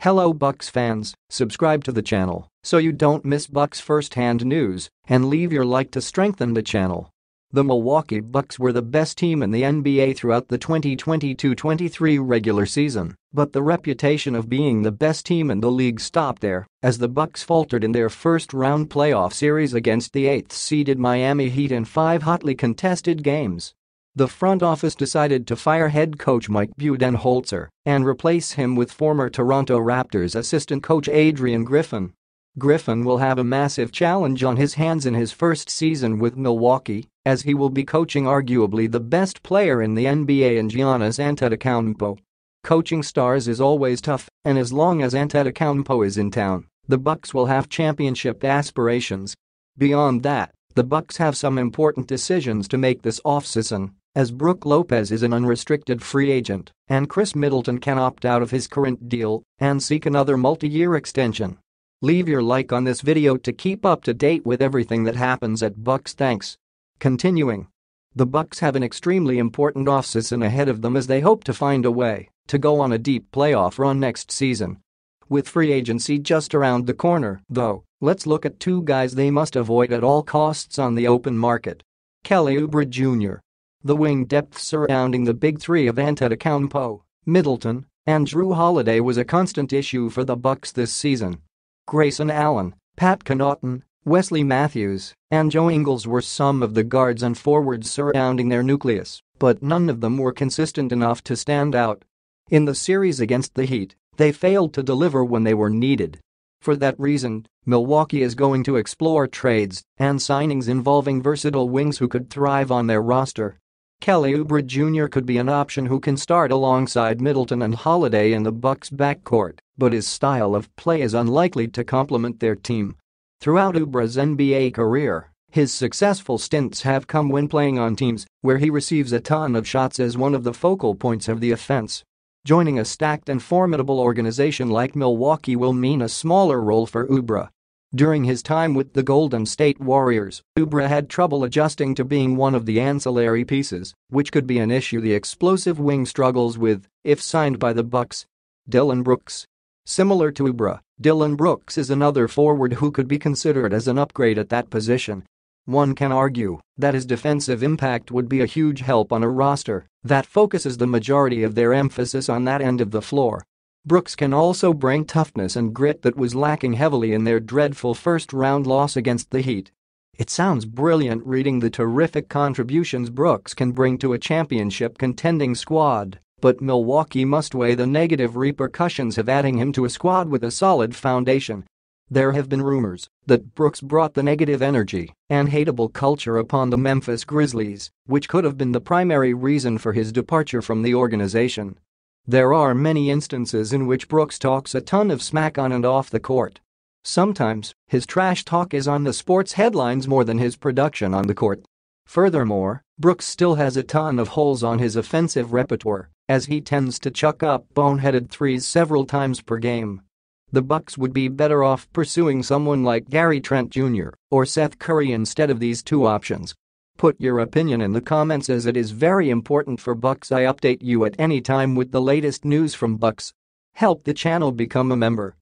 Hello Bucks fans, subscribe to the channel so you don't miss Bucks first-hand news and leave your like to strengthen the channel. The Milwaukee Bucks were the best team in the NBA throughout the 2022-23 regular season, but the reputation of being the best team in the league stopped there as the Bucks faltered in their first-round playoff series against the 8th-seeded Miami Heat in 5 hotly contested games. The front office decided to fire head coach Mike Budenholzer and replace him with former Toronto Raptors assistant coach Adrian Griffin. Griffin will have a massive challenge on his hands in his first season with Milwaukee, as he will be coaching arguably the best player in the NBA in Giannis Antetokounmpo. Coaching stars is always tough, and as long as Antetokounmpo is in town, the Bucks will have championship aspirations. Beyond that, the Bucks have some important decisions to make this offseason, as Brook Lopez is an unrestricted free agent and Chris Middleton can opt out of his current deal and seek another multi-year extension. Leave your like on this video to keep up to date with everything that happens at Bucks. Thanks. Continuing. The Bucks have an extremely important offseason ahead of them as they hope to find a way to go on a deep playoff run next season. With free agency just around the corner, though, let's look at 2 guys they must avoid at all costs on the open market. Kelly Oubre Jr. The wing depth surrounding the big three of Antetokounmpo, Middleton, and Jrue Holiday was a constant issue for the Bucks this season. Grayson Allen, Pat Connaughton, Wesley Matthews, and Joe Ingles were some of the guards and forwards surrounding their nucleus, but none of them were consistent enough to stand out. In the series against the Heat, they failed to deliver when they were needed. For that reason, Milwaukee is going to explore trades and signings involving versatile wings who could thrive on their roster. Kelly Oubre Jr. could be an option who can start alongside Middleton and Holiday in the Bucks' backcourt, but his style of play is unlikely to complement their team. Throughout Oubre's NBA career, his successful stints have come when playing on teams where he receives a ton of shots as one of the focal points of the offense. Joining a stacked and formidable organization like Milwaukee will mean a smaller role for Oubre. During his time with the Golden State Warriors, Oubre had trouble adjusting to being one of the ancillary pieces, which could be an issue the explosive wing struggles with if signed by the Bucks. Dillon Brooks. Similar to Oubre, Dillon Brooks is another forward who could be considered as an upgrade at that position. One can argue that his defensive impact would be a huge help on a roster that focuses the majority of their emphasis on that end of the floor. Brooks can also bring toughness and grit that was lacking heavily in their dreadful first-round loss against the Heat. It sounds brilliant reading the terrific contributions Brooks can bring to a championship-contending squad, but Milwaukee must weigh the negative repercussions of adding him to a squad with a solid foundation. There have been rumors that Brooks brought the negative energy and hateable culture upon the Memphis Grizzlies, which could have been the primary reason for his departure from the organization. There are many instances in which Brooks talks a ton of smack on and off the court. Sometimes, his trash talk is on the sports headlines more than his production on the court. Furthermore, Brooks still has a ton of holes on his offensive repertoire, as he tends to chuck up boneheaded threes several times per game. The Bucks would be better off pursuing someone like Gary Trent Jr. or Seth Curry instead of these 2 options. Put your opinion in the comments as it is very important for Bucks. I update you at any time with the latest news from Bucks. Help the channel become a member